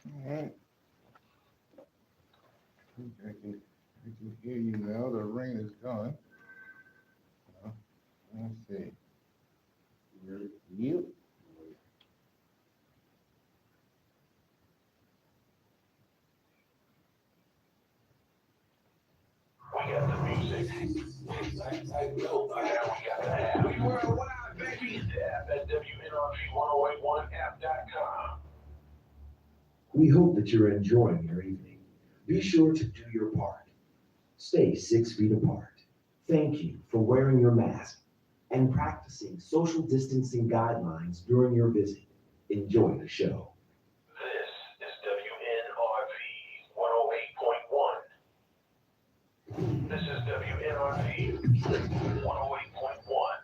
All right. I can hear you now. The rain is gone. Uh, Let's see. Yep. We got the music. Now we got the app. We worldwide, baby. The app at WNRG1081app.com. We hope that you're enjoying your evening. Be sure to do your part. Stay 6 feet apart. Thank you for wearing your mask and practicing social distancing guidelines during your visit. Enjoy the show. This is WNRV 108.1. This is WNRV 108.1.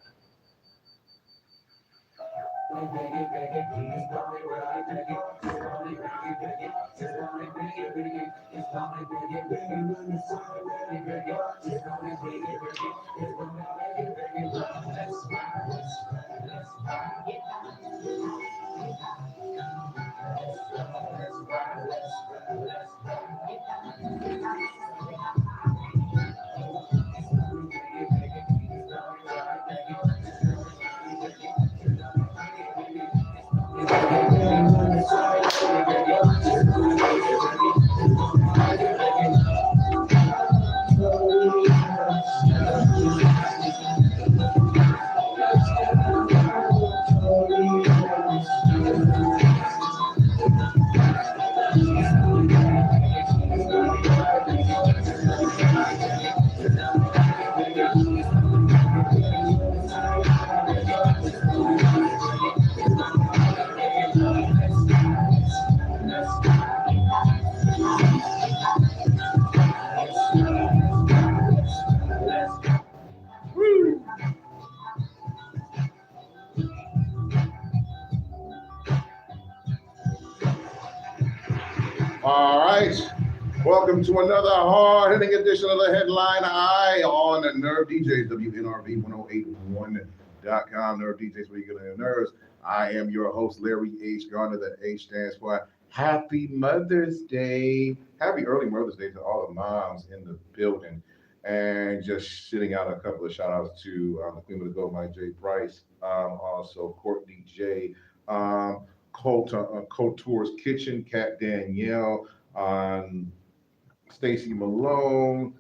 Woo! All right. Welcome to another hard-hitting edition of the Headline Eye on Nerve DJs, WNRV1081.com. Nerve DJs, where you get on your nerves. I am your host, Larry H. Garner. That H stands for Happy Mother's Day. Happy early Mother's Day to all the moms in the building. And just sitting out a couple of shout outs to the Queen of the Gold, Mike J. Price, also Courtney J. Um, Couture's Kitchen, Cat Danielle, Stacy Malone,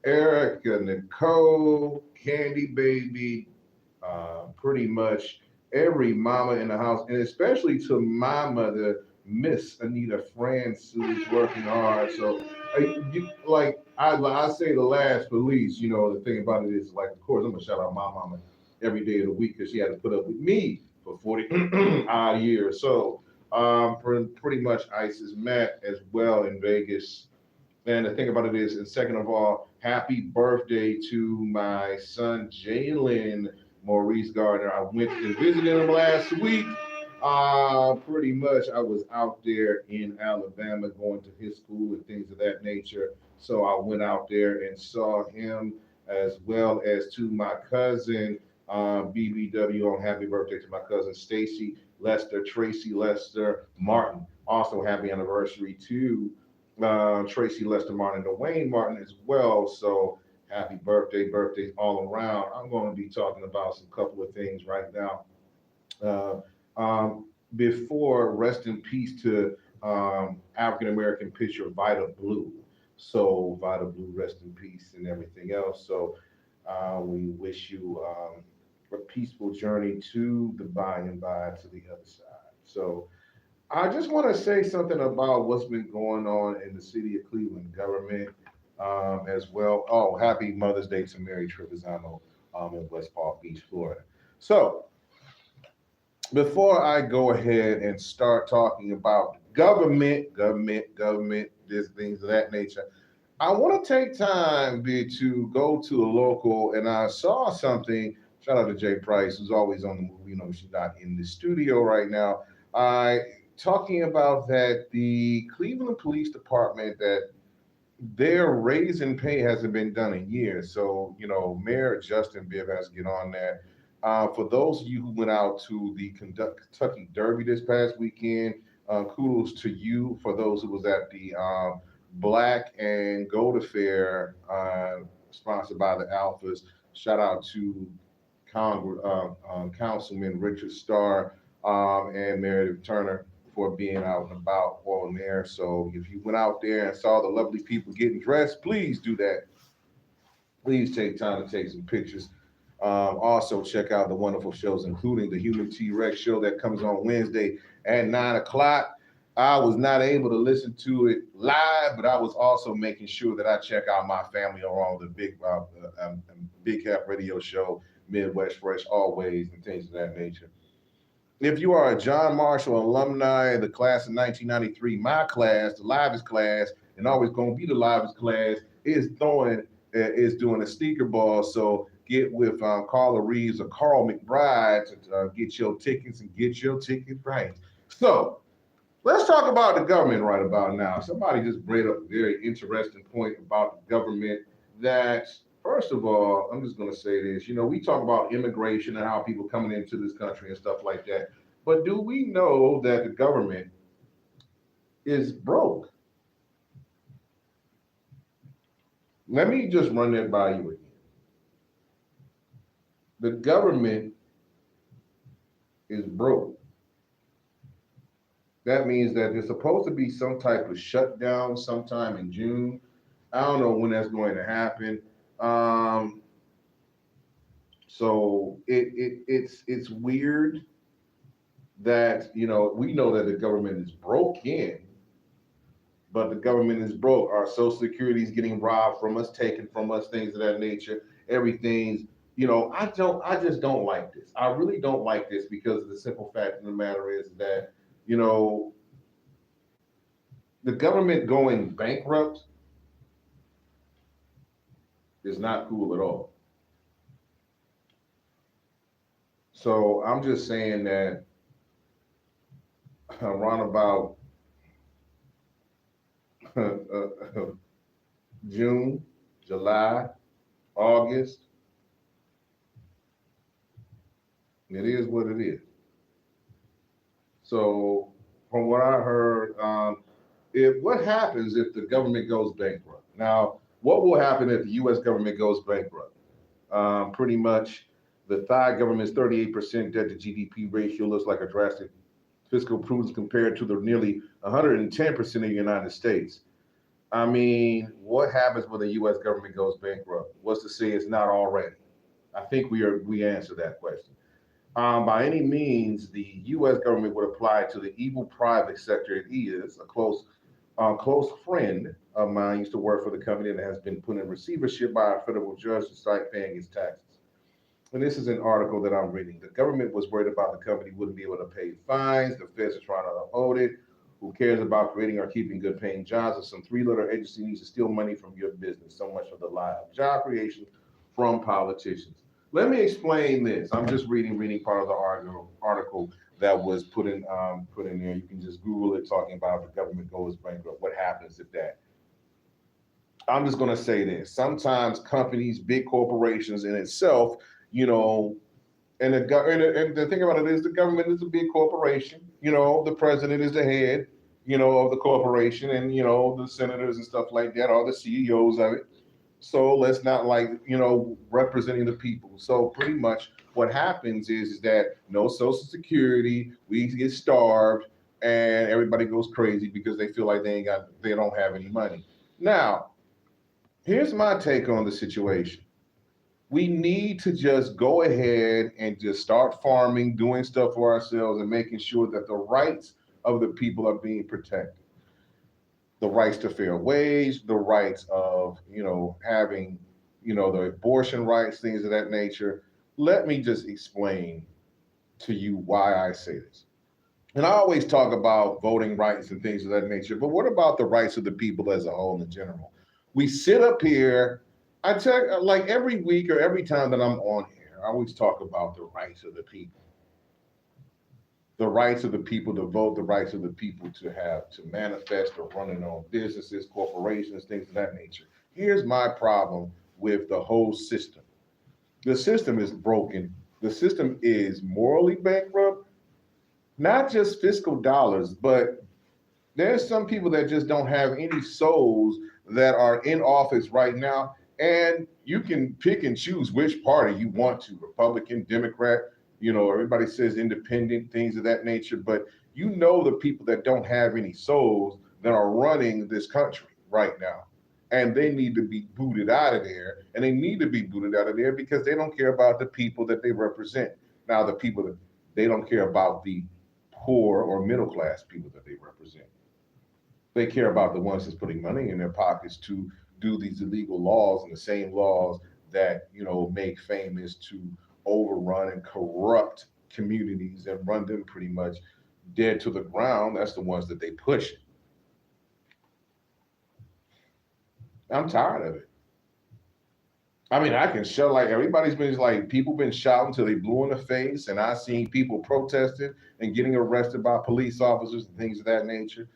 Erica Nicole, Candy Baby, pretty much every mama in the house, and especially to my mother, Miss Anita France, who's working hard. So, I say the last police. You know, the thing about it is, like, of course, I'm gonna shout out my mama every day of the week because she had to put up with me for 40 odd years. So, pretty much Ice is met as well in Vegas. And the thing about it is, and second of all, happy birthday to my son Jalen Maurice Gardner. I went and visited him last week. Pretty much, I was out there in Alabama going to his school and things of that nature. So I went out there and saw him, as well as to my cousin BBW on happy birthday to my cousin Stacy Lester, Tracy Lester Martin. Also, happy anniversary to Tracy Lester Martin and Wayne Martin as well. So happy birthday, birthdays all around. I'm going to be talking about some couple of things right now. Uh, Before, rest in peace to African American pitcher Vida Blue. So Vida Blue, rest in peace and everything else. So we wish you a peaceful journey to the by and by to the other side. So I just want to say something about what's been going on in the city of Cleveland government as well. Oh, happy Mother's Day to Mary Trevisano in West Palm Beach, Florida. So, before I go ahead and start talking about government, these things of that nature, I want to take time to go to a local, and I saw something. Shout out to Jay Price, who's always on the move. You know, she's not in the studio right now. I talking about that the Cleveland Police Department that their raise in pay hasn't been done in years. So, you know, Mayor Justin Bibb has to get on that. For those of you who went out to the Kentucky Derby this past weekend, kudos to you for those who was at the Black and Gold Affair sponsored by the Alphas. Shout out to Councilman Richard Starr and Meredith Turner for being out and about on there. So if you went out there and saw the lovely people getting dressed, please do that. Please take time to take some pictures. Also, check out the wonderful shows, including the Human T-Rex show that comes on Wednesday at 9 o'clock. I was not able to listen to it live, but I was also making sure that I check out my family along the Big Cap Radio Show, Midwest Fresh Always, and things of that nature. If you are a John Marshall alumni, the class of 1993, my class, the livest class, and always going to be the livest class, is doing a sneaker ball. So get with Carla Reeves or Carl McBride to get your tickets and get your ticket right. So let's talk about the government right about now. Somebody just brought up a very interesting point about the government that, first of all, I'm just going to say this. We talk about immigration and how people coming into this country and stuff like that. But do we know that the government is broke? Let me just run that by you again. The government is broke. That means that there's supposed to be some type of shutdown sometime in June. I don't know when that's going to happen. So it's weird that we know that the government is broken, but the government is broke. Our Social Security is getting robbed from us, taken from us, things of that nature. Everything's I just don't like this. I really don't like this because the simple fact of the matter is that the government going bankrupt is not cool at all. So I'm just saying that around about June, July, August, it is what it is. So from what I heard, what happens if the government goes bankrupt? Now, what will happen if the U.S. government goes bankrupt? Pretty much the Thai government's 38% debt to GDP ratio looks like a drastic fiscal prudence compared to the nearly 110% of the United States. I mean, what happens when the U.S. government goes bankrupt? What's to say it's not already? I think we answered that question. By any means, the U.S. government would apply to the evil private sector. It is a close friend of mine used to work for the company that has been put in receivership by a federal judge to start paying its taxes. And this is an article that I'm reading. The government was worried about the company wouldn't be able to pay fines. The feds are trying to uphold it. Who cares about creating or keeping good paying jobs? If some three-letter agency needs to steal money from your business, so much for the lie of job creation from politicians. Let me explain this. I'm just reading part of the article that was put in there. You can just Google it, talking about if the government goes bankrupt. What happens if that? I'm just going to say this. Sometimes companies, big corporations in itself, and the thing about it is the government is a big corporation. The president is the head, of the corporation, and the senators and stuff like that are the CEOs of it. So let's not representing the people. So pretty much what happens is that no Social Security, we get starved, and everybody goes crazy because they feel like they don't have any money. Now, here's my take on the situation. We need to just go ahead and just start farming, doing stuff for ourselves, and making sure that the rights of the people are being protected. The rights to fair wage, the rights of, having, the abortion rights, things of that nature. Let me just explain to you why I say this. And I always talk about voting rights and things of that nature, but what about the rights of the people as a whole in general? We sit up here, I tell like every week or every time that I'm on here, I always talk about the rights of the people. The rights of the people to vote, the rights of the people to manifest or run their own businesses, corporations, things of that nature. Here's my problem with the whole system. The system is broken. The system is morally bankrupt, not just fiscal dollars, but There's some people that just don't have any souls that are in office right now. And you can pick and choose which party you want to, Republican, Democrat, everybody says independent, things of that nature. But the people that don't have any souls that are running this country right now. And they need to be booted out of there. And they need to be booted out of there because they don't care about the people that they represent. Now, the people that they don't care about the poor or middle class people that they represent. They care about the ones that's putting money in their pockets to do these illegal laws, and the same laws that make famous to overrun and corrupt communities and run them pretty much dead to the ground. That's the ones that they push. I'm tired of it. I mean, I can show, like, everybody's been like, people been shouting till they blue in the face, and I seen people protesting and getting arrested by police officers and things of that nature.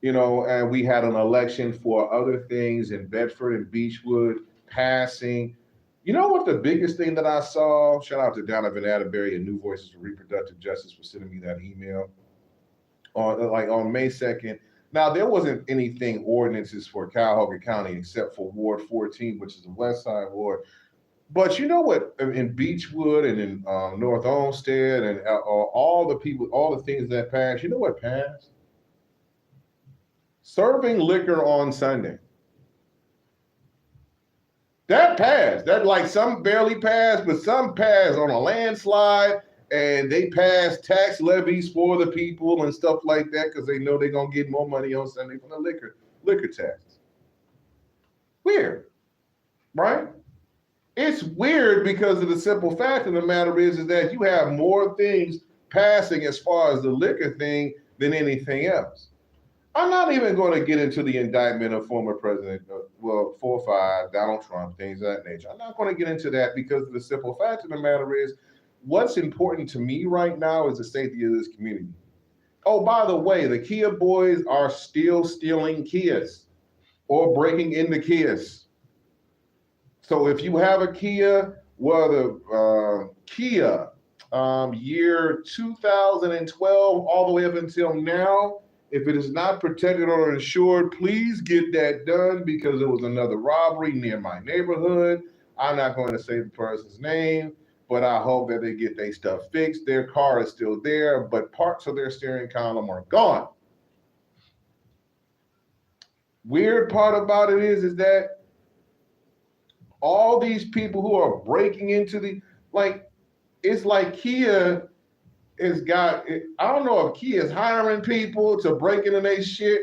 And we had an election for other things in Bedford and Beechwood passing. You know what the biggest thing that I saw? Shout out to Donovan Atterbury and New Voices for Reproductive Justice for sending me that email on May 2nd. Now, there wasn't anything ordinances for Cuyahoga County except for Ward 14, which is the West Side Ward. But you know what? In Beechwood and in North Olmsted and all the things that passed, you know what passed? Serving liquor on Sunday. That passed. That, like, some barely passed, but some passed on a landslide. And they pass tax levies for the people and stuff like that because they know they're going to get more money on Sunday from the liquor tax. Weird, right? It's weird because of the simple fact of the matter is that you have more things passing as far as the liquor thing than anything else. I'm not even going to get into the indictment of former President, 4-5, Donald Trump, things of that nature. I'm not going to get into that because of the simple fact of the matter is, what's important to me right now is the safety of this community. Oh, by the way, the Kia boys are still stealing Kias or breaking into Kias. So if you have a Kia, the Kia year 2012 all the way up until now, if it is not protected or insured, please get that done because there was another robbery near my neighborhood. I'm not going to say the person's name, but I hope that they get their stuff fixed. Their car is still there, but parts of their steering column are gone. Weird part about it is that all these people who are breaking into it's like Kia has got, I don't know if Kia is hiring people to break into their shit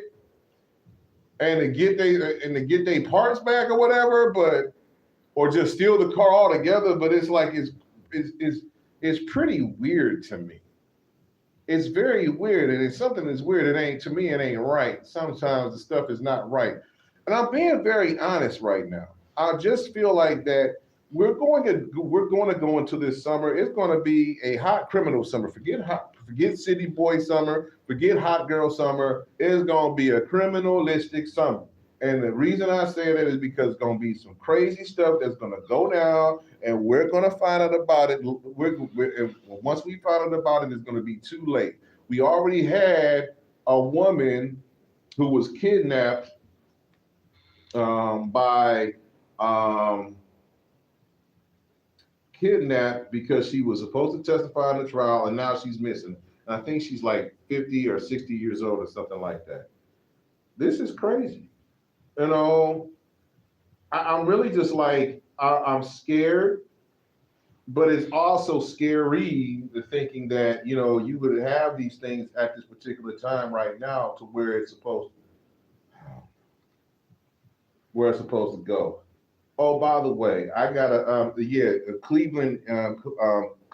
and to get their parts back or whatever, or just steal the car altogether. But it's like, it's pretty weird to me. It's very weird, and it's something that's weird. To me, it ain't right. Sometimes the stuff is not right. And I'm being very honest right now. I just feel like that we're going to go into this summer. It's going to be a hot criminal summer. Forget city boy summer, forget hot girl summer. It's going to be a criminalistic summer. And the reason I say that is because it's going to be some crazy stuff that's going to go down, and we're going to find out about it. Once we find out about it, it's going to be too late. We already had a woman who was kidnapped because she was supposed to testify in the trial, and now she's missing. And I think she's like 50 or 60 years old or something like that. This is crazy. I'm really just like, I'm scared, but it's also scary the thinking that, you would have these things at this particular time right now to where it's supposed to go. Oh, by the way, I got a Cleveland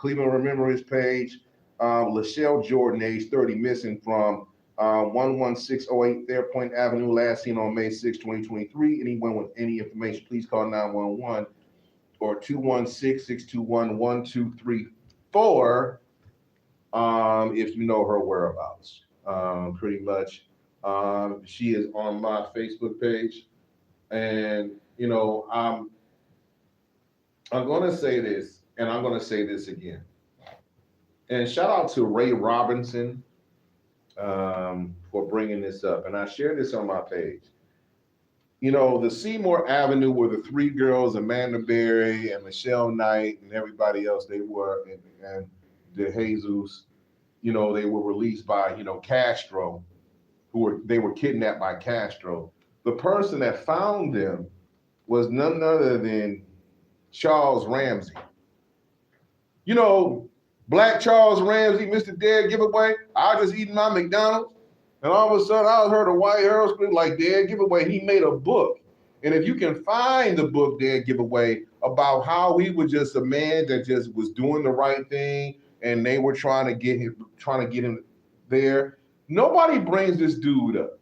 Remembrance page. Lachelle Jordan, age 30, missing from 11608 Fairpoint Avenue, last seen on May 6, 2023. Anyone with any information, please call 911 or 216-621-1234 if you know her whereabouts. Pretty much. She is on my Facebook page. And, I'm going to say this, and I'm going to say this again. And shout out to Ray Robinson. for bringing this up, and I shared this on my page. You know, the Seymour Avenue where the three girls, Amanda Berry and Michelle Knight and everybody else, they were, and De Jesus, you know, they were released by, you know, Castro, they were kidnapped by Castro. The person that found them was none other than Charles Ramsey. You know, Black Charles Ramsey, Mr. Dead Giveaway. I was just eating my McDonald's, and all of a sudden I heard a white Harold scream like Dead Giveaway. He made a book. And if you can find the book Dead Giveaway about how he was just a man that just was doing the right thing and they were trying to get him there. Nobody brings this dude up.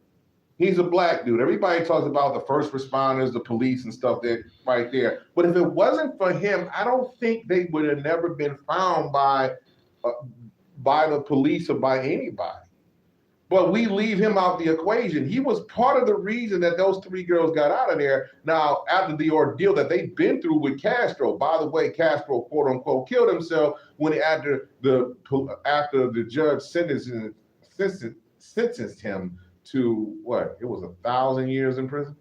He's a black dude. Everybody talks about the first responders, the police, and stuff there, right there. But if it wasn't for him, I don't think they would have never been found uh, by the police or by anybody. But we leave him out the equation. He was part of the reason that those three girls got out of there. Now, after the ordeal that they've been through with Castro, by the way, Castro quote unquote killed himself when after the judge sentenced him to what? It was 1,000 years in prison.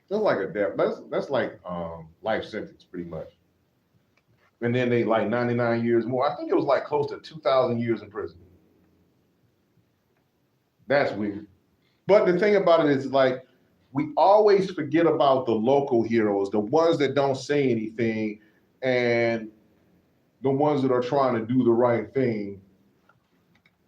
That's like a death. That's like life sentence, pretty much. And then they like 99 years more. I think it was like close to 2,000 years in prison. That's weird. But the thing about it is, like, we always forget about the local heroes, the ones that don't say anything, and the ones that are trying to do the right thing,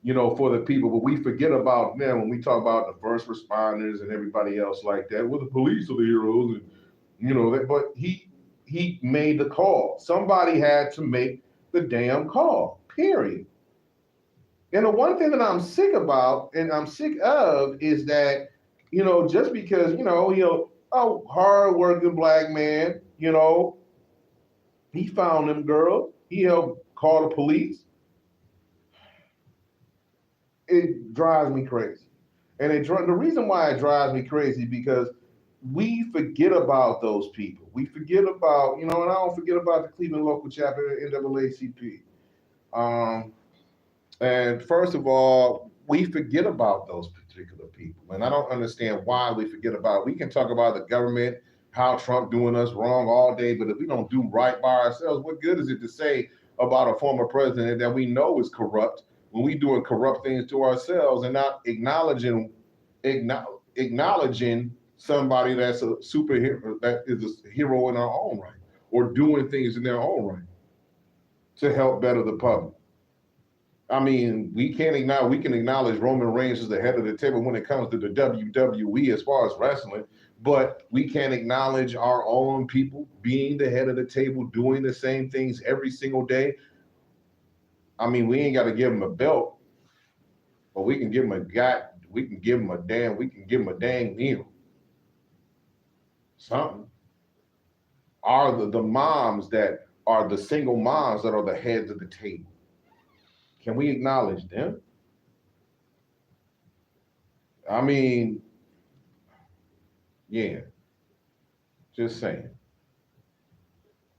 you know, for the people. But we forget about them when we talk about the first responders and everybody else like that. Well, the police are the heroes, and you know that. But he made the call. Somebody had to make the damn call. Period. And the one thing that I'm sick about and I'm sick of is that, you know, just because, you know, hard working black man, you know, he found them girl, he helped call the police. It drives me crazy. And the reason why it drives me crazy because we forget about those people. We forget about, you know, and I don't forget about the Cleveland local chapter of NAACP. Um, And first of all, we forget about those particular people. And I don't understand why we forget about it. We can talk about the government, how Trump doing us wrong all day, but if we don't do right by ourselves, what good is it to say about a former president that we know is corrupt when we doing corrupt things to ourselves and not acknowledging somebody that's a superhero, that is a hero in our own right, or doing things in their own right to help better the public. I mean, we can acknowledge Roman Reigns as the head of the table when it comes to the WWE as far as wrestling, but we can't acknowledge our own people being the head of the table, doing the same things every single day. I mean, we ain't got to give them a belt, but we can give them we can give them a dang meal. Something. Are the moms that are the single moms that are the heads of the table? Can we acknowledge them? I mean, yeah, just saying.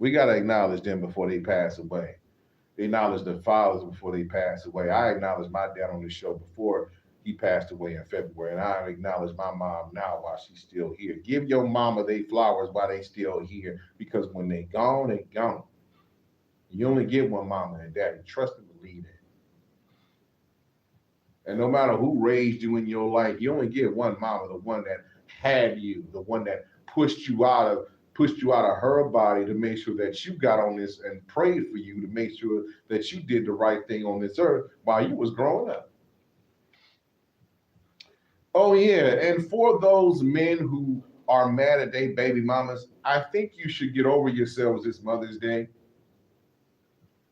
We got to acknowledge them before they pass away. They acknowledge their fathers before they pass away. I acknowledged my dad on the show before he passed away in February, and I acknowledge my mom now while she's still here. Give your mama they flowers while they still here, because when they gone, they gone. You only get one mama and daddy. Trust and believe that. And no matter who raised you in your life, you only get one mama, the one that had you, the one that pushed you out of her body to make sure that you got on this and prayed for you to make sure that you did the right thing on this earth while you was growing up. Oh yeah, and for those men who are mad at their baby mamas, I think you should get over yourselves this Mother's Day.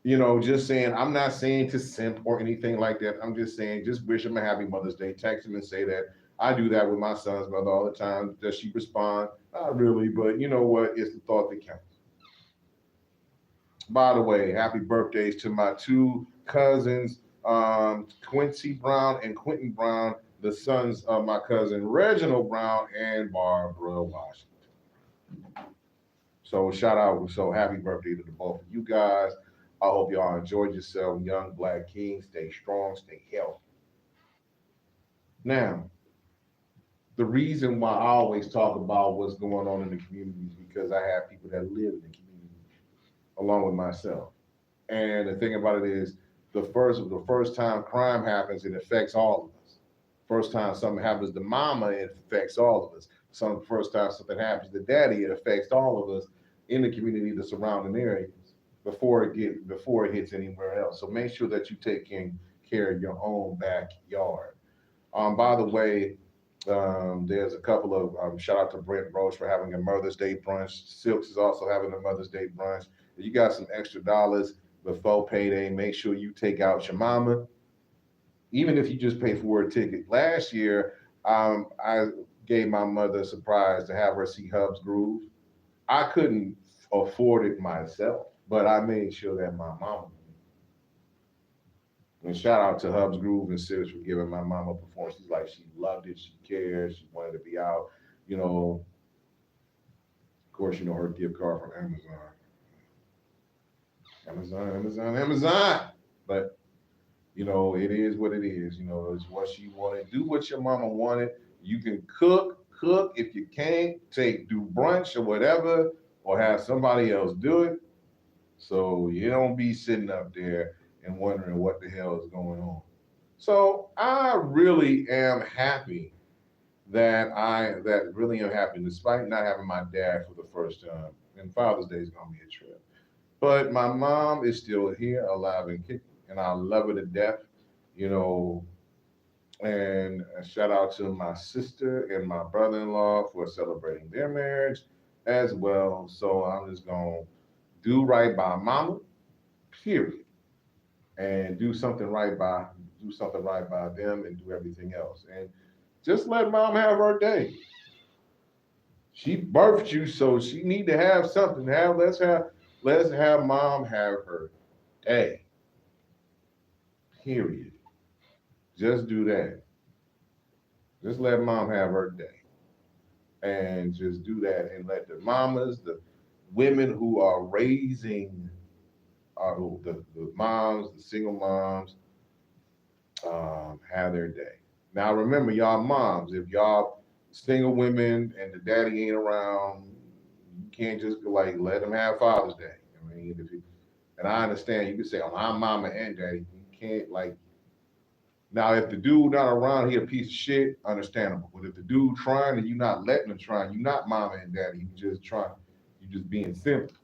You know, just saying, I'm not saying to simp or anything like that. I'm just saying, just wish him a happy Mother's Day. Text him and say that. I do that with my son's mother all the time. Does she respond? Not really, but you know what? It's the thought that counts. By the way, happy birthdays to my two cousins, Quincy Brown and Quentin Brown, the sons of my cousin Reginald Brown and Barbara Washington. So shout out, so happy birthday to the both of you guys. I hope y'all enjoyed yourself, young black kings. Stay strong, stay healthy. Now, the reason why I always talk about what's going on in the community is because I have people that live in the community along with myself. And the thing about it is, the first time crime happens, it affects all of us. First time something happens to mama, it affects all of us. First time something happens to daddy, it affects all of us in the community, the surrounding areas, before it hits anywhere else. So make sure that you take care of your own backyard. By the way, there's a couple of shout out to Brent Roach for having a Mother's Day brunch. Silks is also having a Mother's Day brunch. If you got some extra dollars before payday, make sure you take out your mama, even if you just pay for a ticket. Last year, I gave my mother a surprise to have her see Hub's Groove. I couldn't afford it myself, but I made sure that my mama. And shout out to Hub's Groove and Sis for giving my mama a performance. She's like, she loved it, she cared, she wanted to be out. You know, of course, you know her gift card from Amazon. Amazon. But you know, it is what it is. You know, it's what she wanted. Do what your mama wanted. You can cook. If you can't, do brunch or whatever, or have somebody else do it. So you don't be sitting up there and wondering what the hell is going on. So I really am happy that really am happy, despite not having my dad for the first time. And Father's Day is gonna be a trip. But my mom is still here, alive and kicking, and I love her to death. You know, and a shout out to my sister and my brother-in-law for celebrating their marriage as well. So I'm just gonna do right by mama, period, and do something right by them and do everything else. And just let mom have her day. She birthed you, so she need to have something. Let's have mom have her day. Period. Just do that. Just let mom have her day. And just do that and let the mamas, the women who are raising the moms, the single moms, have their day. Now remember, y'all moms, if y'all single women and the daddy ain't around, you can't just go like let them have Father's Day. I mean, and I understand you can say, "Oh, I'm mama and daddy." You can't like now if the dude not around, he a piece of shit. Understandable, but if the dude trying and you not letting him try, you not mama and daddy. You just trying. You just being simple.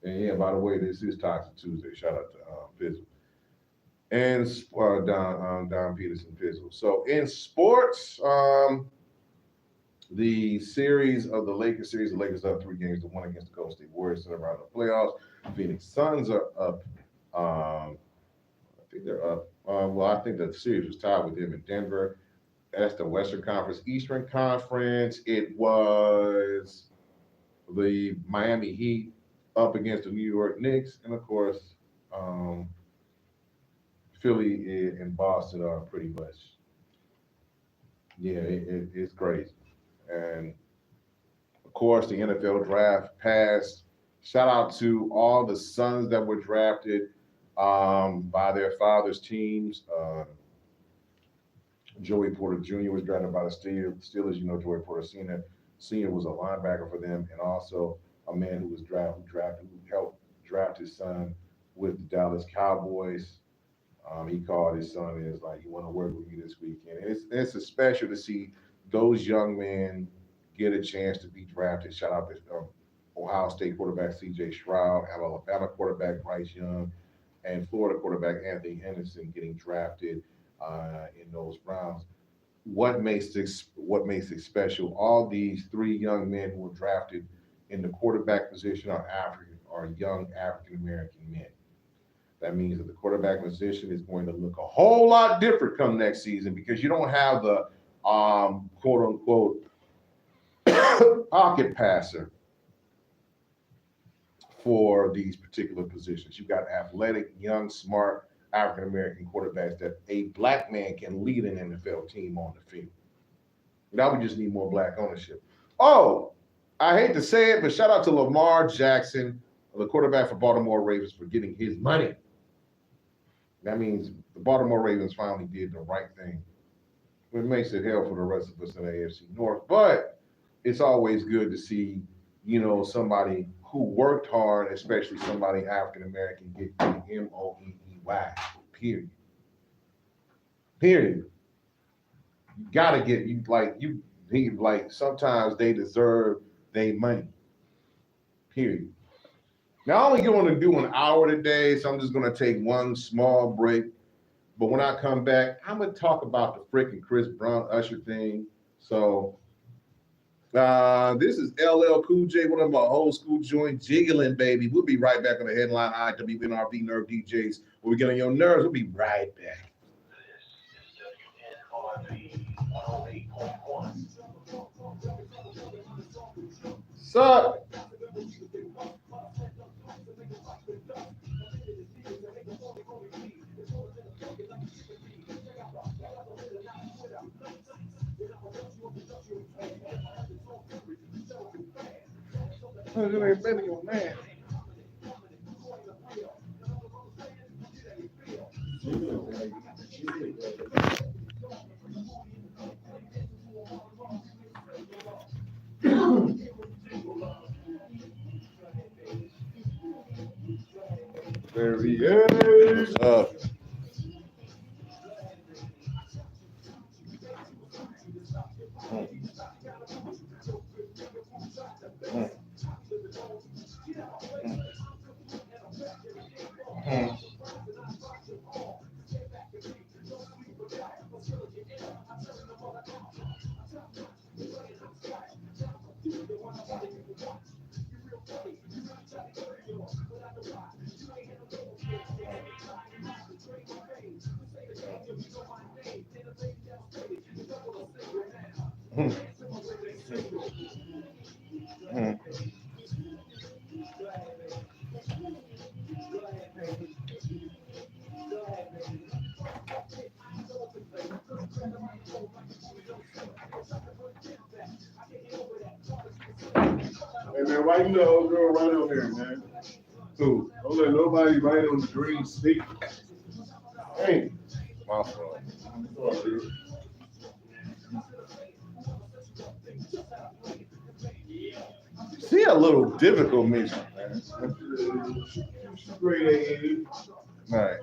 And yeah, by the way, this is Toxic Tuesday. Shout out to Fizzle and Don Peterson Fizzle. So in sports, the Lakers series, the Lakers up 3 games to 1 against the Golden State Warriors in around the playoffs. Phoenix Suns are up. I think they're up. Well, I think the series was tied with them in Denver. That's the Western Conference. Eastern Conference, it was the Miami Heat up against the New York Knicks, and of course, Philly and Boston are pretty much, yeah, it's crazy. And of course, the NFL draft passed. Shout out to all the sons that were drafted by their fathers' teams. Joey Porter Jr. was drafted by the Steelers. You know, Joey Porter Senior was a linebacker for them, and also a man who helped draft his son with the Dallas Cowboys. He called his son and is like, "You want to work with me this weekend?" And it's a special to see those young men get a chance to be drafted. Shout out to Ohio State quarterback C.J. Stroud, Alabama quarterback Bryce Young, and Florida quarterback Anthony Henderson getting drafted in those rounds. What makes it special? All these 3 young men who were drafted in the quarterback position are young African American men. That means that the quarterback position is going to look a whole lot different come next season because you don't have the quote unquote pocket passer for these particular positions. You've got athletic, young, smart African American quarterbacks that a black man can lead an NFL team on the field. Now we just need more black ownership. Oh, I hate to say it, but shout out to Lamar Jackson, the quarterback for Baltimore Ravens, for getting his money. That means the Baltimore Ravens finally did the right thing. It makes it hell for the rest of us in the AFC North. But it's always good to see, somebody who worked hard, especially somebody African American, get the MOEEY. Period. Period. You gotta get sometimes they deserve their money. Period. Now I'm only going to do an hour today, so I'm just going to take one small break. But when I come back, I'm gonna talk about the freaking Chris Brown Usher thing. So this is LL Cool J, one of my old school joint jiggling, baby. We'll be right back on the headline IWNRB Nerve DJs. When we get on your nerves, we'll be right back. Sup? Man. There he is. Hey man, why you let old girl right on there, man? Who? Don't let nobody write on the green stick. Hey, my fault. Oh, dude. See a little difficult mission, man. She's great, A&E. All right.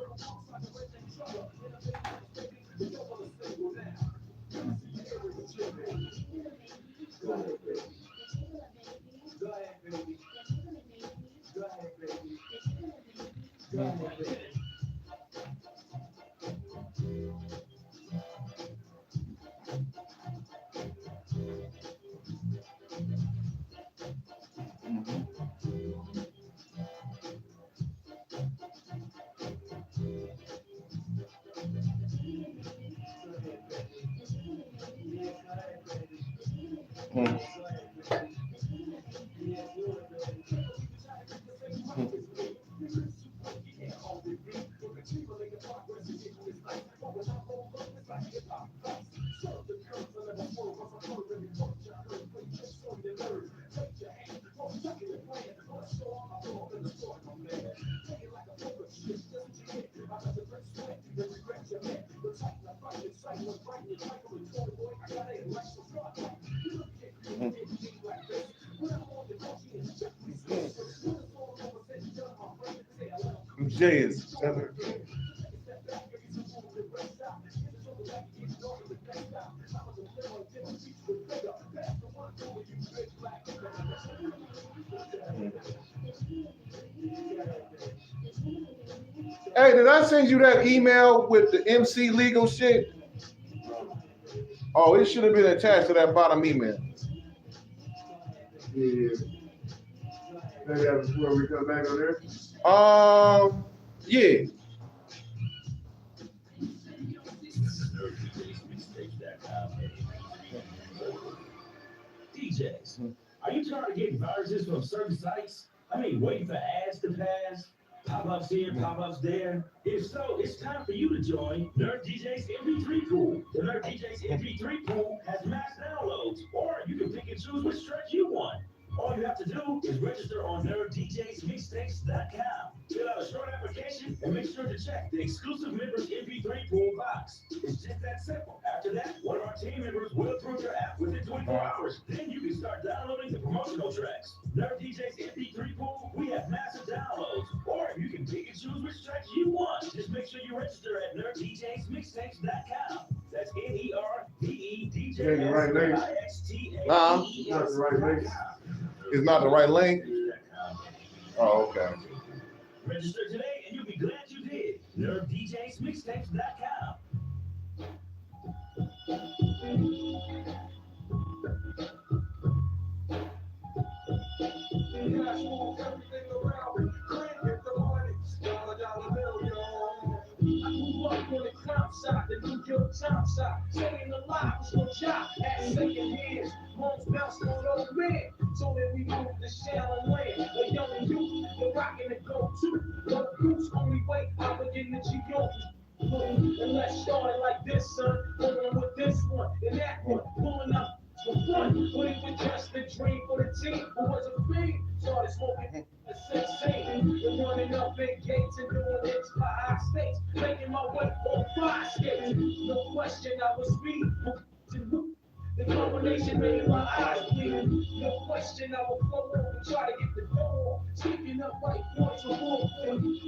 Jay is tether. Hey, did I send you that email with the MC legal shit? Oh, it should have been attached to that bottom email. Yeah. Maybe that's before we come back on there. Yeah. DJs, are you trying to get viruses from certain sites? I mean, waiting for ads to pass? Pop-ups here, pop-ups there. If so, it's time for you to join Nerd DJ's MP3 Pool. The Nerd DJ's MP3 Pool has mass downloads, or you can pick and choose which track you want. All you have to do is register on NerdDJsMixtapes.com. Fill out a short application and make sure to check the exclusive members MP3 pool box. It's just that simple. After that, one of our team members will approve your app within 24 hours. Then you can start downloading the promotional tracks. Nerd DJ's MP3 pool, we have massive downloads. Or you can pick and choose which tracks you want. Just make sure you register at NerdDJsMixtapes.com. That's NerdDJsMixtapes.com. Not the right link. It's not the right link. Oh, okay. Register today and you'll be glad you did. NerdDJsMixtapes.com. Shot, the New York Times shot, saying the lie was no job at second hands. Moms bounced on old man, so then we moved to shell and land. A young youth, the rockin' the go-to. No goose, only way I begin to cheat on. And let's start it like this, son. Going with this one and that one, pulling up for fun. But it was just a dream for the team who was a fiend. Started smoking a 16 and running up big gates and doing hits by high stakes, making my way on 5 skates. No question, I was speed. The combination made my eyes bleed. No question, I will flow over and try to get the door. Speaking up right points for more.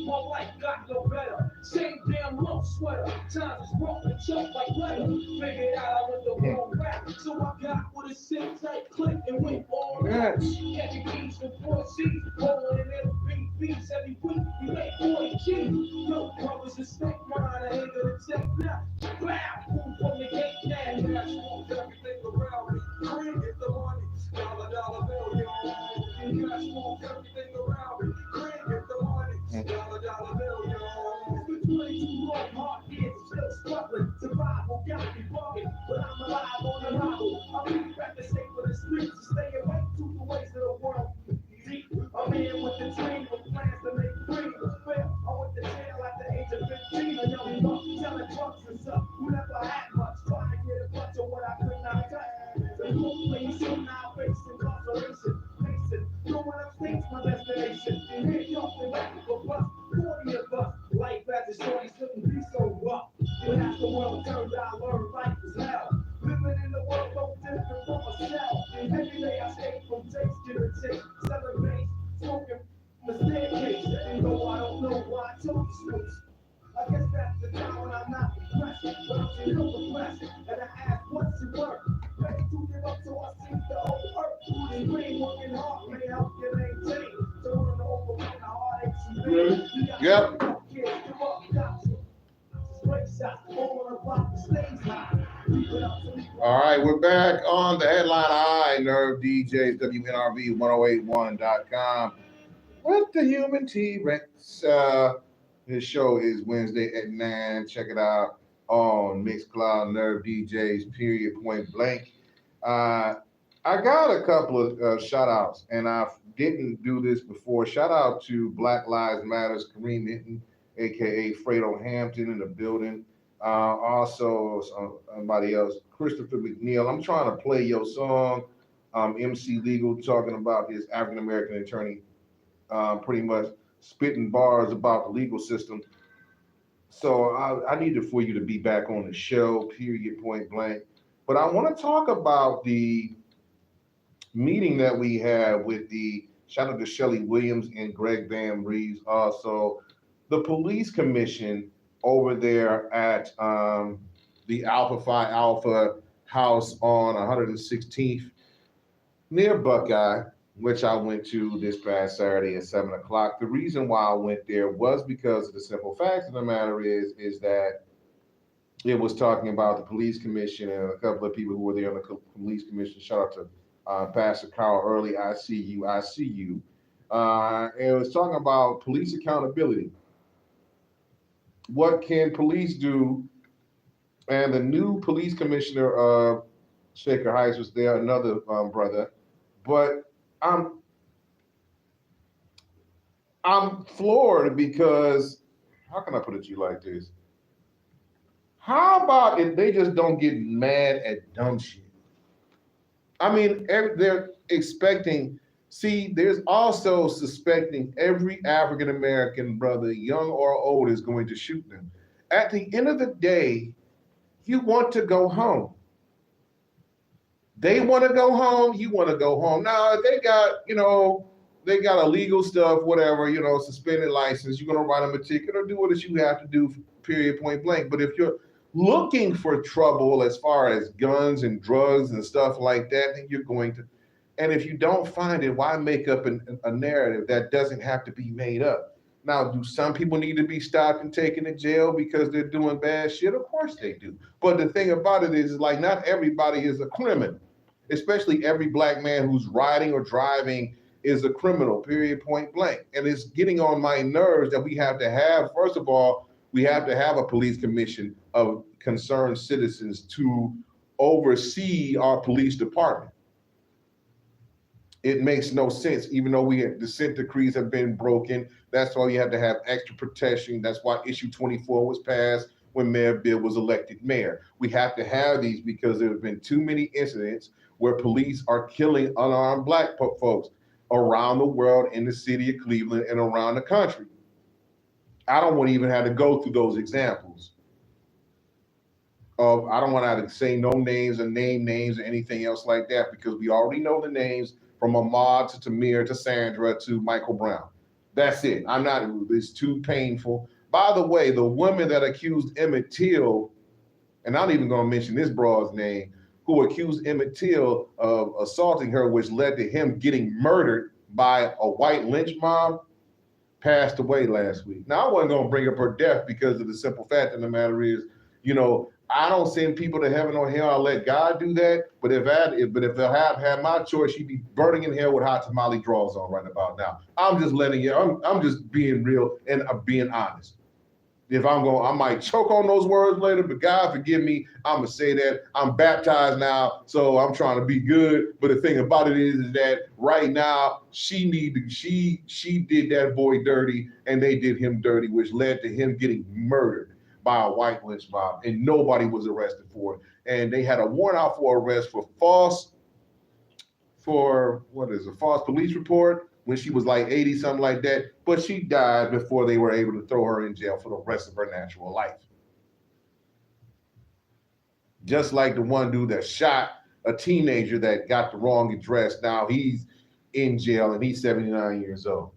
My life got no better. Same damn low sweater. Times is rough and tough like leather. Figured out I went the wrong rap. So I got with a sit tight click and went all out. Catching keys from 4 C's. Rolling in little beats every week. We make 40 G's. No brothers and snake mine. I ain't gonna take now. Wow, move from the gate now. Cash moves everything around me. Green get the money. Dollar bill, yo. Cash moves everything around me. Green get the money. Dollar bill, yo. It's been 22 long, hard years. Still struggling. Survival got me bugging. But I'm alive on the rival. I'll be back to stay for the streets. To stay away to the ways of the world. Deep. I'm in with the dream of plans to make free. Fair. I went to jail at the age of 15. A young buck selling drugs and stuff. Who never had much. Trying to get a bunch of what I could not touch. The whole place is now facing incarceration. Facing. Throwing up states, my destination. Handcuffed and back for bus. 40 of us. Life as a shorty shouldn't be so rough. But as the world turned out, I learned life is hell. Living in the world no different from myself. Every day I stay from taste to the taste. 7 days, smoking the staircase. And though I don't know why I told you switch. I guess that's the time when I'm not depressed. But I'm still depressed. And I ask what's it worth? Ready to give up so I see the whole earth. Through the screen, working hard may help you maintain. So we're gonna overcome the heartaches and pain. Yep. All right, we're back on the headline eye. Nerve DJs, WNRV 1081.com. With the human T-Rex. His show is Wednesday at 9. Check it out on Mixcloud, Nerve DJs, period, point blank. I got a couple of shout outs, and I didn't do this before. Shout out to Black Lives Matters, Kareem Hinton, aka Fredo Hampton, in the building. Also, somebody else, Christopher McNeil. I'm trying to play your song, MC Legal, talking about his African American attorney, pretty much spitting bars about the legal system. So I needed for you to be back on the show, period, point blank. But I want to talk about the meeting that we had with the, shout out to Shelly Williams and Greg Van Reeves, also the police commission over there at the Alpha Phi Alpha house on 116th near Buckeye, which I went to this past Saturday at 7 o'clock. The reason why I went there was because of the simple fact of the matter is that it was talking about the police commission and a couple of people who were there on the police commission. Shout out to Pastor Carl Early, I see you. And it was talking about police accountability. What can police do? And the new police commissioner, Shaker Heights, was there, another brother. But I'm floored because, how can I put it to you like this? How about if they just don't get mad at dumb shit? I mean, they're expecting See, there's also suspecting every African American brother, young or old, is going to shoot them. At the end of the day, you want to go home. They want to go home. You want to go home. Now, if they got, they got illegal stuff, whatever, suspended license, you're going to write them a ticket or do what you have to do, period, point blank. But if you're looking for trouble as far as guns and drugs and stuff like that, then you're going to. And if you don't find it, why make up a narrative that doesn't have to be made up? Now, do some people need to be stopped and taken to jail because they're doing bad shit? Of course they do. But the thing about it is like, not everybody is a criminal, especially every black man who's riding or driving is a criminal, period, point blank. And it's getting on my nerves that we have to have, first of all, we have to have a police commission of concerned citizens to oversee our police department. It makes no sense, even though the consent decrees have been broken. That's why you have to have extra protection. That's why issue 24 was passed when Mayor Bill was elected mayor. We have to have these because there have been too many incidents where police are killing unarmed black folks around the world, in the city of Cleveland and around the country. I don't want to even have to go through those examples. I don't want to have to say no names or name names or anything else like that, because we already know the names from Ahmaud to Tamir to Sandra to Michael Brown. That's it. It's too painful. By the way, the woman that accused Emmett Till, and I'm not even going to mention this broad's name, who accused Emmett Till of assaulting her, which led to him getting murdered by a white lynch mob, passed away last week. Now, I wasn't going to bring up her death because of the simple fact of the matter is, I don't send people to heaven or hell. I'll let God do that. But if I had my choice, she'd be burning in hell with hot tamale draws on right about now. I'm just letting you. I'm just being real and being honest. If I might choke on those words later, but God forgive me, I'm gonna say that I'm baptized now, so I'm trying to be good. But the thing about it is that right now she did that boy dirty, and they did him dirty, which led to him getting murdered by a white lynch mob, and nobody was arrested for it. And they had a warrant out for arrest for false police report when she was like 80, something like that. But she died before they were able to throw her in jail for the rest of her natural life. Just like the one dude that shot a teenager that got the wrong address. Now he's in jail and he's 79 years old.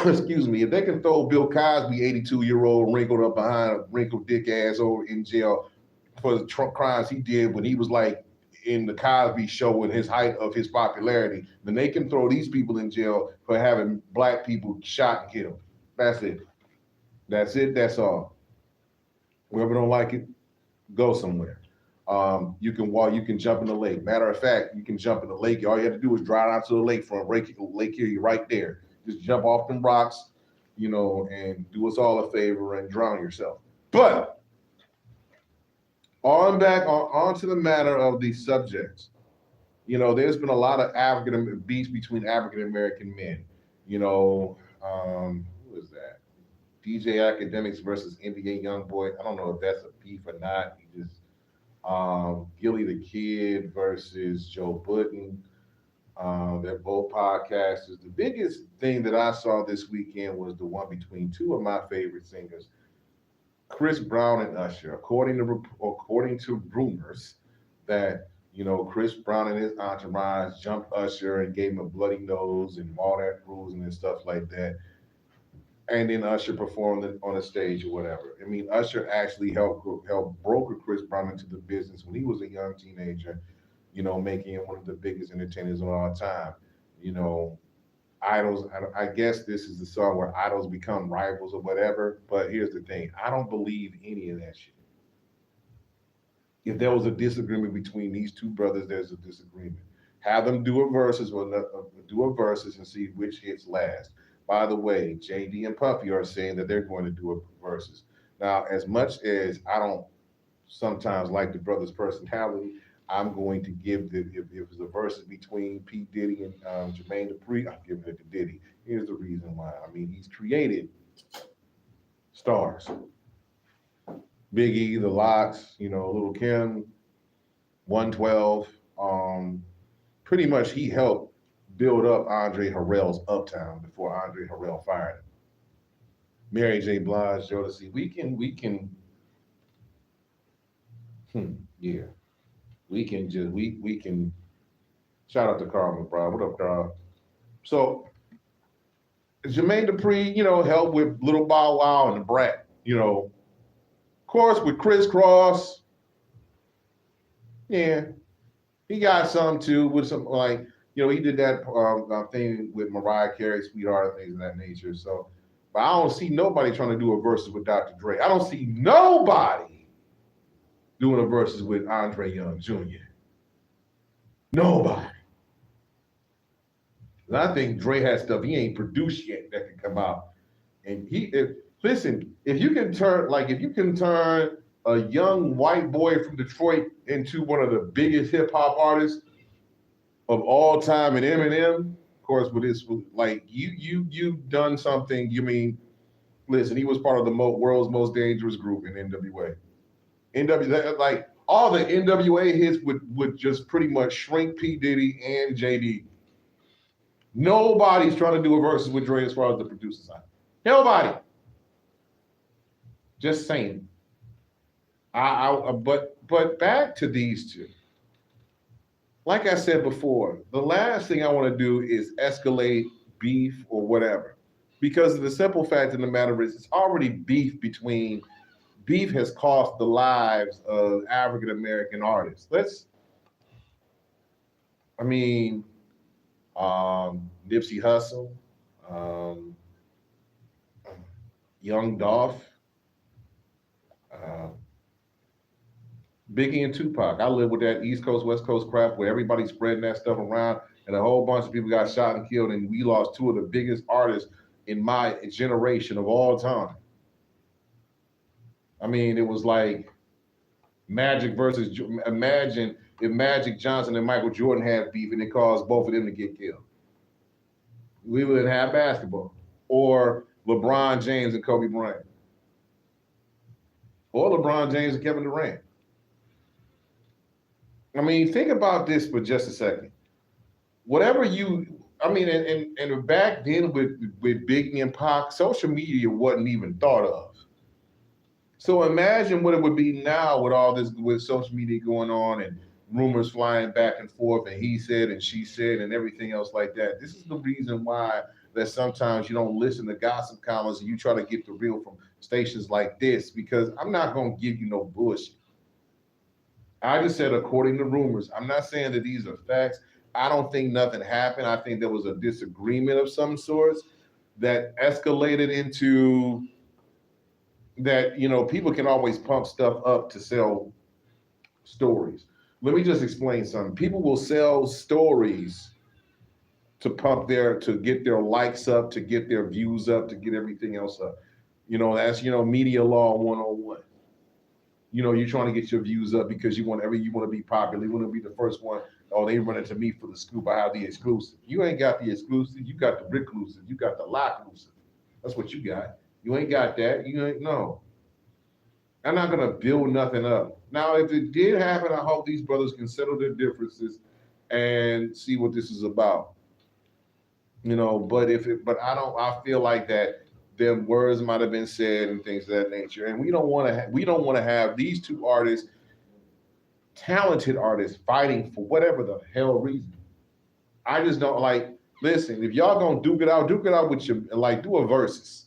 Excuse me. If they can throw Bill Cosby, 82-year-old, wrinkled up behind a wrinkled dick ass over in jail for the crimes he did when he was like in the Cosby Show in his height of his popularity, then they can throw these people in jail for having black people shot and killed. That's it. That's it. That's all. Whoever don't like it, go somewhere. You can jump in the lake. Matter of fact, you can jump in the lake. All you have to do is drive out to the lake from Lake Erie right there. Just jump off them rocks, and do us all a favor and drown yourself. But on to the matter of these subjects. There's been a lot of beefs between African American men. Who is that? DJ Academics versus NBA Youngboy. I don't know if that's a beef or not. He just Gilly the Kid versus Joe Budden. They're both podcasters. The biggest thing that I saw this weekend was the one between two of my favorite singers, Chris Brown and Usher. According to rumors that Chris Brown and his entourage jumped Usher and gave him a bloody nose and all that bruising and stuff like that. And then Usher performed on a stage or whatever. I mean, Usher actually helped broker Chris Brown into the business when he was a young teenager, making him one of the biggest entertainers of all time. Idols, I guess this is the song where idols become rivals or whatever. But here's the thing. I don't believe any of that shit. If there was a disagreement between these two brothers, there's a disagreement. Have them do a versus and see which hits last. By the way, JD and Puffy are saying that they're going to do a versus. Now, as much as I don't sometimes like the brothers' personality, I'm going to give if it's a versus between P. Diddy and Jermaine Dupri, I'm giving it to Diddy. Here's the reason why. I mean, he's created stars. Biggie, The Lox, Lil' Kim, 112. Pretty much he helped build up Andre Harrell's Uptown before Andre Harrell fired him. Mary J. Blige, Jodeci, yeah, we can shout out to Carl McBride. What up, Carl? So Jermaine Dupri, helped with Little Bow Wow and the Brat, Of course, with Criss Cross, yeah, he got some too with some he did that thing with Mariah Carey, Sweetheart, and things of that nature. So, but I don't see nobody trying to do a versus with Dr. Dre. I don't see nobody doing a versus with Andre Young Jr. Nobody. And I think Dre has stuff he ain't produced yet that can come out. And if you can turn a young white boy from Detroit into one of the biggest hip hop artists of all time in Eminem, of course, with this, you've done something. Listen, he was part of the world's most dangerous group in NWA. All the NWA hits would just pretty much shrink P. Diddy and JD. Nobody's trying to do a versus with Dre as far as the producer side. Nobody. Just saying. But back to these two. Like I said before, the last thing I want to do is escalate beef or whatever, because the simple fact of the matter is it's already beef has cost the lives of African American artists. Nipsey Hussle, Young Dolph, Biggie and Tupac. I live with that East Coast, West Coast crap where everybody's spreading that stuff around and a whole bunch of people got shot and killed, and we lost two of the biggest artists in my generation of all time. It was like Magic versus, imagine if Magic Johnson and Michael Jordan had beef and it caused both of them to get killed. We wouldn't have basketball. Or LeBron James and Kobe Bryant. Or LeBron James and Kevin Durant. Think about this for just a second. Whatever and back then with Biggie and Pac, social media wasn't even thought of. So imagine what it would be now with all this, with social media going on and rumors flying back and forth and he said and she said and everything else like that. This is the reason why that sometimes you don't listen to gossip columns and you try to get the real from stations like this, because I'm not going to give you no bullshit. I just said according to rumors. I'm not saying that these are facts. I don't think nothing happened. I think there was a disagreement of some sorts that escalated into that, people can always pump stuff up to sell stories. Let me just explain something. People will sell stories to get their likes up, to get their views up, to get everything else up. That's, media law 101. You're trying to get your views up because you want to be popular. You want to be the first one. Oh, they run into me for the scoop. I have the exclusive. You ain't got the exclusive. You got the reclusive. You got the lock-lusive. That's what you got. You ain't got that. You ain't, no. I'm not going to build nothing up. Now, if it did happen, I hope these brothers can settle their differences and see what this is about. But I feel like that them words might have been said and things of that nature. And we don't want to have these two artists, talented artists, fighting for whatever the hell reason. I just don't listen, if y'all gonna duke it out with your, do a versus.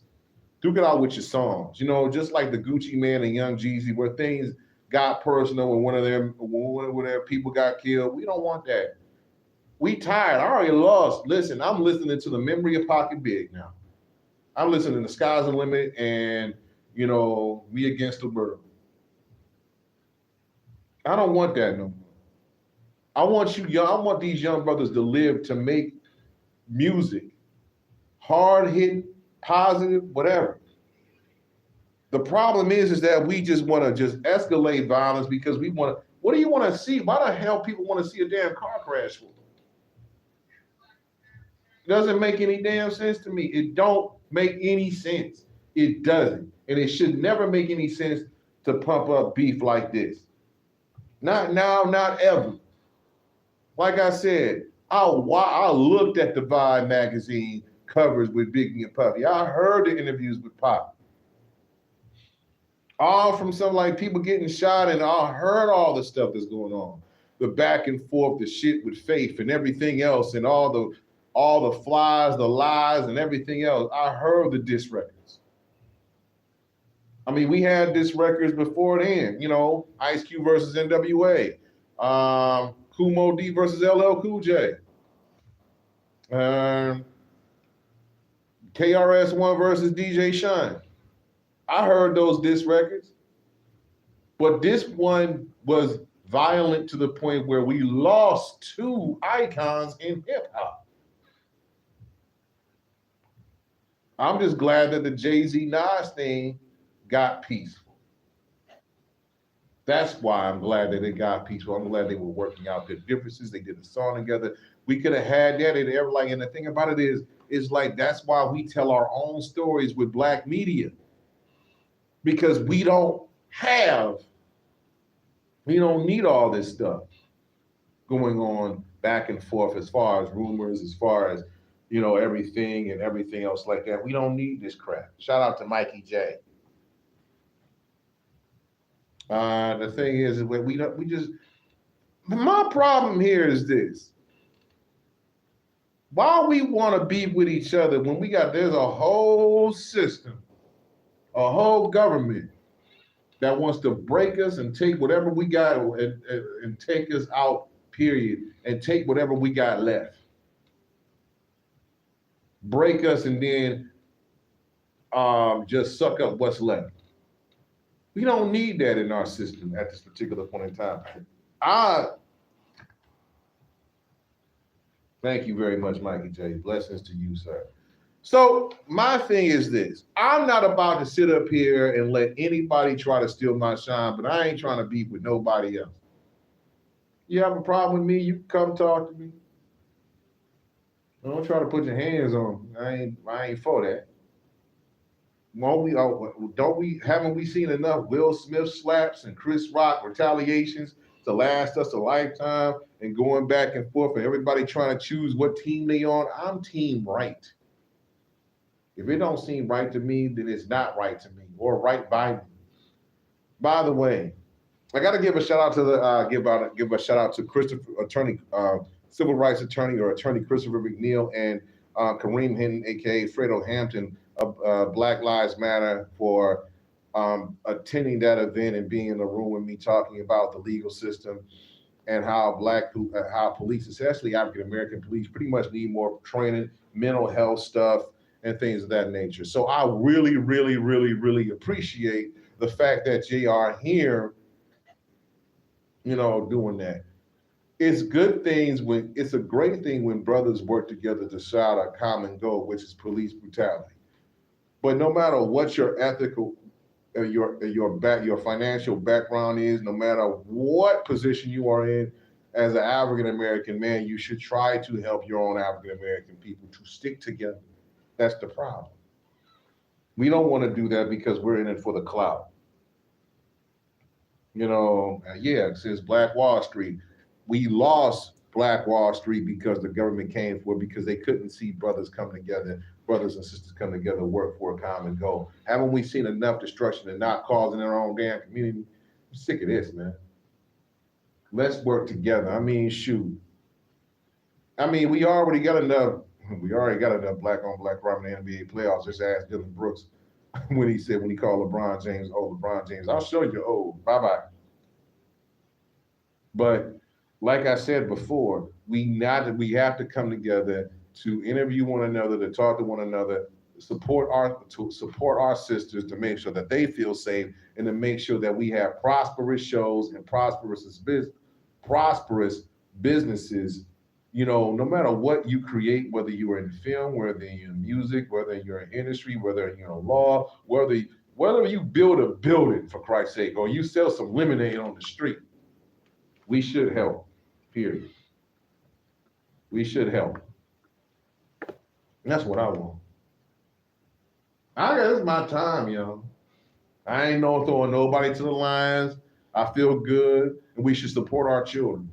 Duke it out with your songs, just like the Gucci Mane and Young Jeezy, where things got personal when one of their people got killed. We don't want that. We tired. I already lost. Listen, I'm listening to the memory of Pocket Big now. I'm listening to Sky's the Limit and, Me Against the World. I don't want that no more. I want these young brothers to live to make music, hard hit, positive, whatever. The problem is that we just want to just escalate violence because we want to. What do you want to see? Why the hell people want to see a damn car crash for? It doesn't make any damn sense to me. It don't make any sense. It doesn't. And it should never make any sense to pump up beef like this. Not now, not ever. Like I said, I looked at the Vibe magazine covers with Biggie and Puffy. I heard the interviews with Pop. All from some like people getting shot, and I heard all the stuff that's going on. The back and forth, the shit with Faith and everything else, and all the flies, the lies, and everything else. I heard the diss records. I mean, we had diss records before then, you know, Ice Cube versus NWA, Kumo D versus LL Cool J, KRS-One versus DJ Shine. I heard those diss records, but this one was violent to the point where we lost two icons in hip hop. I'm just glad that the Jay-Z Nas thing got peaceful. That's why I'm glad that it got peaceful. I'm glad they were working out their differences. They did a song together. We could have had that. And and the thing about it is like that's why we tell our own stories with Black media, because we don't need all this stuff going on back and forth as far as rumors, as far as, you know, everything and everything else like that. We don't need this crap. Shout out to Mikey J. The thing is my problem here is this. Why we want to be with each other when there's a whole system, a whole government that wants to break us and take whatever we got and take us out, period, and take whatever we got left. Break us and then just suck up what's left. We don't need that in our system at this particular point in time. Thank you very much, Mikey J. Blessings to you, sir. So my thing is this. I'm not about to sit up here and let anybody try to steal my shine, but I ain't trying to beef with nobody else. You have a problem with me, you can come talk to me. Don't try to put your hands on me. I ain't for that. Haven't we seen enough Will Smith slaps and Chris Rock retaliations to last us a lifetime, and going back and forth and everybody trying to choose what team they on? I'm team right. If it don't seem right to me, then it's not right to me or right by me. By the way, I got to give a shout out to give a shout out to civil rights attorney Christopher McNeil and Kareem Hinton, aka Fredo Hampton of Black Lives Matter, for attending that event and being in the room with me talking about the legal system and how police, especially African American police, pretty much need more training, mental health stuff, and things of that nature. So I really, really, really, really appreciate the fact that JR here, you know, doing that. It's a great thing when brothers work together to shout a common goal, which is police brutality. But no matter what your ethical, your financial background is, no matter what position you are in, as an African American man, you should try to help your own African American people to stick together. That's the problem. We don't want to do that because we're in it for the clout. You know, since Black Wall Street, we lost Black Wall Street because the government came for it, because they couldn't see brothers come together, brothers and sisters come together, work for a common goal. Haven't we seen enough destruction and not causing our own damn community? I'm sick of this, man. Let's work together. I mean, shoot. I mean, we already got enough black on black crime in the NBA playoffs. Just ask Dylan Brooks when he called LeBron James, LeBron James, I'll show you old. Bye-bye. But like I said before, we have to come together to interview one another, to talk to one another, support our sisters, to make sure that they feel safe, and to make sure that we have prosperous shows and prosperous businesses. You know, no matter what you create, whether you're in film, whether you're in music, whether you're in industry, whether you're in law, whether you build a building, for Christ's sake, or you sell some lemonade on the street, we should help, period. We should help. And that's what I want. This is my time, yo. I ain't no throwing nobody to the lions. I feel good, and we should support our children.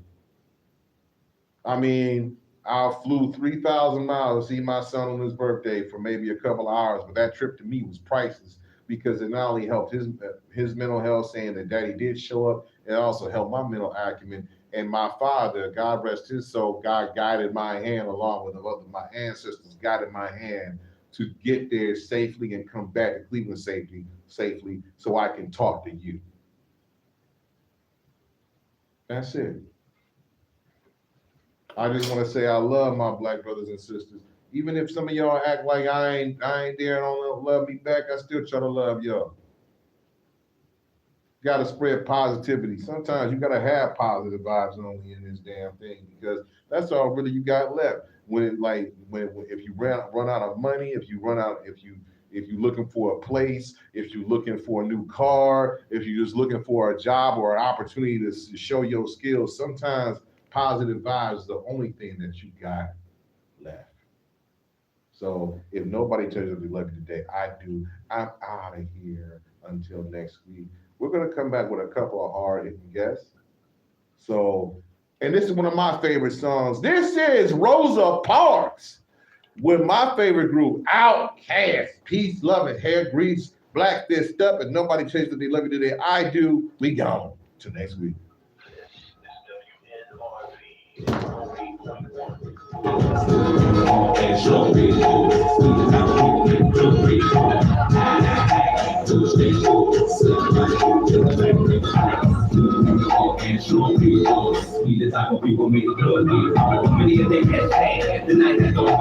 I mean, I flew 3,000 miles to see my son on his birthday for maybe a couple of hours, but that trip to me was priceless because it not only helped his mental health, saying that daddy did show up, it also helped my mental acumen. And my father, God rest his soul, God guided my hand along with my ancestors guided my hand to get there safely and come back to Cleveland safely, so I can talk to you. That's it. I just want to say I love my black brothers and sisters. Even if some of y'all act like I ain't there and don't love me back, I still try to love y'all. Gotta spread positivity. Sometimes you gotta have positive vibes only in this damn thing, because that's all really you got left. When if you run out of money, if you're looking for a place, if you're looking for a new car, if you're just looking for a job or an opportunity to show your skills, sometimes positive vibes is the only thing that you got left. So if nobody tells you they love you today, I do. I'm out of here until next week. We're gonna come back with a couple of hard-hitting guests. So, and this is one of my favorite songs. This is Rosa Parks with my favorite group, Outkast. Peace, love, and hair grease, black fist up, and nobody tells you they love you today. I do. We gone till next week. People make it good. Many of them get paid. The night that goes by.